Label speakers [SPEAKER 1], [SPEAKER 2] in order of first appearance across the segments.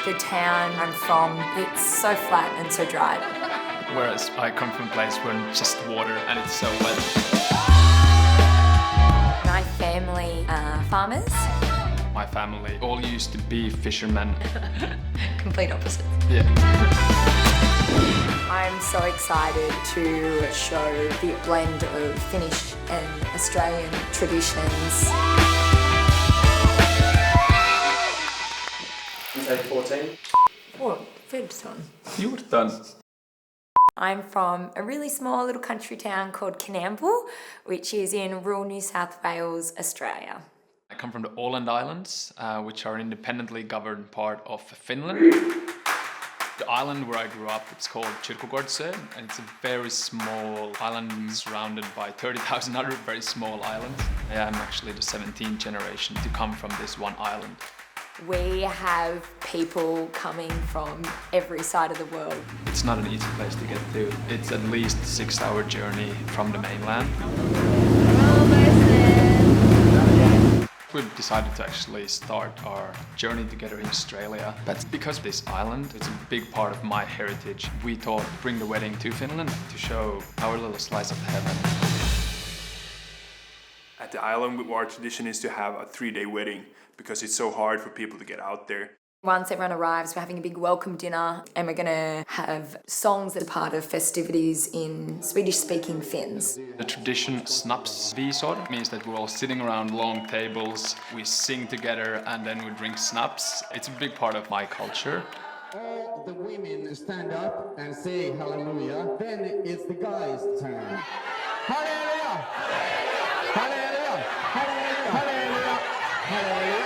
[SPEAKER 1] The town I'm from, it's so flat and so dry.
[SPEAKER 2] Whereas I come from a place where it's just water and it's so wet.
[SPEAKER 1] My family are farmers.
[SPEAKER 2] My family all used to be fishermen.
[SPEAKER 1] Complete opposite.
[SPEAKER 2] Yeah.
[SPEAKER 1] I'm so excited to show the blend of Finnish and Australian traditions.
[SPEAKER 3] Say 14.
[SPEAKER 1] Oh, 15.
[SPEAKER 2] 14.
[SPEAKER 1] I'm from a really small little country town called Canamble, which is in rural New South Wales, Australia.
[SPEAKER 2] I come from the Åland Islands, which are an independently governed part of Finland. The island where I grew up, it's called Kyrkogårdsö, and it's a very small island surrounded by 30,000 other very small islands. I am actually the 17th generation to come from this one island.
[SPEAKER 1] We have people coming from every side of the world.
[SPEAKER 2] It's not an easy place to get to. It's at least a 6-hour journey from the mainland. We've decided to actually start our journey together in Australia. That's because this island is a big part of my heritage. We thought bring the wedding to Finland to show our little slice of heaven.
[SPEAKER 4] At the island, our tradition is to have a 3-day wedding because it's so hard for people to get out there.
[SPEAKER 1] Once everyone arrives, we're having a big welcome dinner and we're going to have songs that are part of festivities in Swedish-speaking Finns.
[SPEAKER 2] The tradition snapsvisor means that we're all sitting around long tables, we sing together and then we drink snaps. It's a big part of my culture.
[SPEAKER 5] All the women stand up and say hallelujah, then it's the guys' turn. Hallelujah! Hallelujah! Hallelujah! Hallelujah! Hallelujah!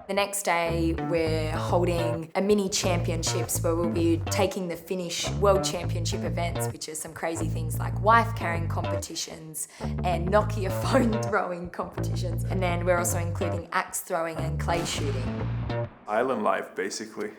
[SPEAKER 1] The next day, we're holding a mini championships where we'll be taking the Finnish World Championship events, which are some crazy things like wife carrying competitions and Nokia phone throwing competitions. And then we're also including axe throwing and clay shooting.
[SPEAKER 4] Island life, basically.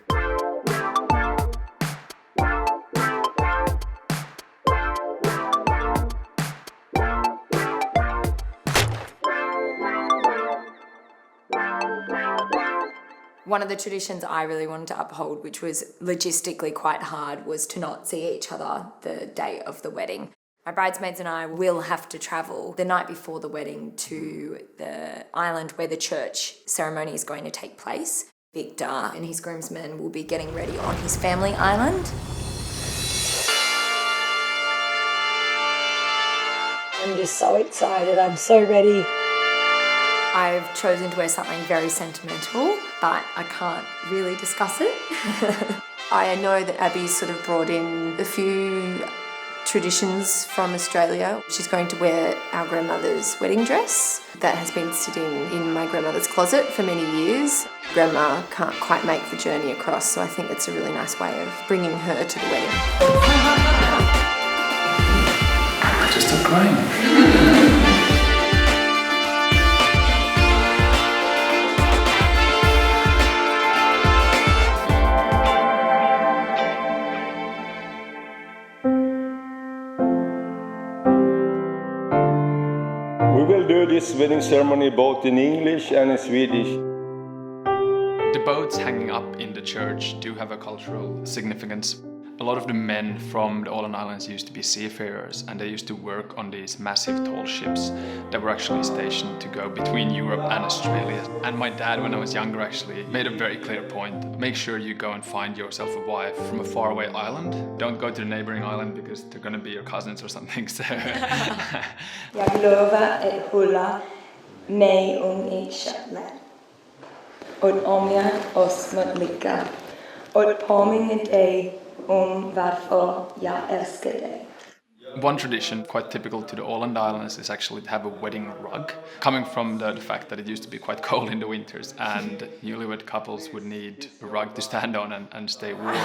[SPEAKER 1] One of the traditions I really wanted to uphold, which was logistically quite hard, was to not see each other the day of the wedding. My bridesmaids and I will have to travel the night before the wedding to the island where the church ceremony is going to take place. Victor and his groomsmen will be getting ready on his family island. I'm just so excited, I'm so ready. I've chosen to wear something very sentimental, but I can't really discuss it. I know that Abby's sort of brought in a few traditions from Australia. She's going to wear our grandmother's wedding dress that has been sitting in my grandmother's closet for many years. Grandma can't quite make the journey across, so I think it's a really nice way of bringing her to the wedding.
[SPEAKER 2] Just stop crying.
[SPEAKER 6] We will do this wedding ceremony both in English and in Swedish.
[SPEAKER 2] The boats hanging up in the church do have a cultural significance. A lot of the men from the Åland Islands used to be seafarers, and they used to work on these massive tall ships that were actually stationed to go between Europe and Australia. And my dad, when I was younger, actually made a very clear point. Make sure you go and find yourself a wife from a faraway island. Don't go to the neighboring island because they're going to be your cousins or something. So.
[SPEAKER 7] Jag lovar att hålla mig i kärlek. Och om jag oss mot lycka. Och påminna dig om varför jag älskar dig.
[SPEAKER 2] One tradition quite typical to the Åland Islands is actually to have a wedding rug, coming from the fact that it used to be quite cold in the winters and newlywed couples would need a rug to stand on and stay warm.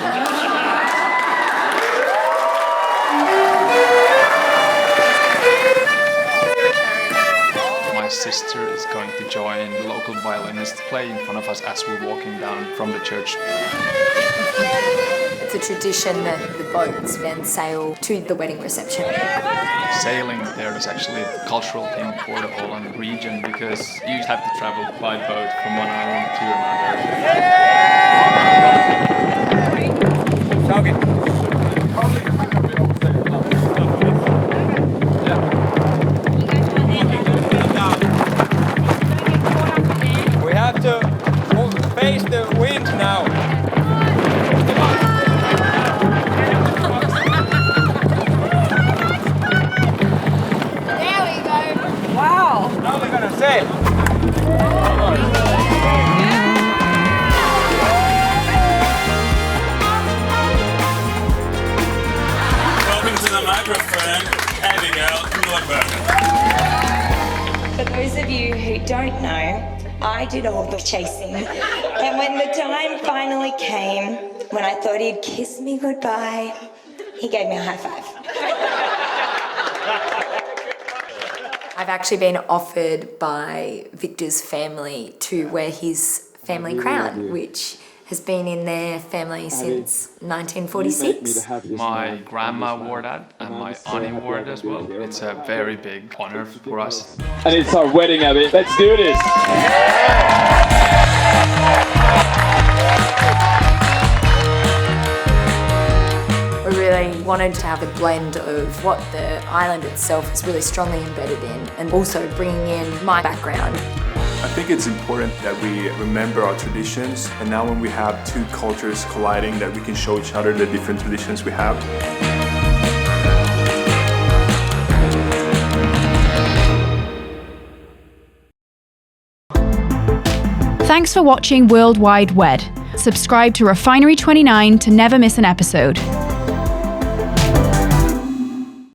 [SPEAKER 2] My sister is going to join the local violinist play in front of us as we're walking down from the church.
[SPEAKER 1] It's a tradition that the boats then sail to the wedding reception.
[SPEAKER 2] Sailing there is actually a cultural thing for the Holland region because you have to travel by boat from one island to another.
[SPEAKER 3] We have to face the wind now. Now we're gonna sail.
[SPEAKER 8] Welcome to the microphone, Abigail Nordberg.
[SPEAKER 7] For those of you who don't know, I did all the chasing. And when the time finally came, when I thought he'd kiss me goodbye, he gave me a high five.
[SPEAKER 1] I've actually been offered by Victor's family to wear his family crown, which has been in their family since 1946.
[SPEAKER 2] My grandma wore that and my auntie wore it as well. It's a very big honor for us.
[SPEAKER 9] And it's our wedding, Abby. Let's do this!
[SPEAKER 1] We really wanted to have a blend of what the island itself is really strongly embedded in and also bringing in my background.
[SPEAKER 4] I think it's important that we remember our traditions, and now when we have two cultures colliding, that we can show each other the different traditions we have.
[SPEAKER 10] Thanks for watching World Wide Wed. Subscribe to Refinery29 to never miss an episode.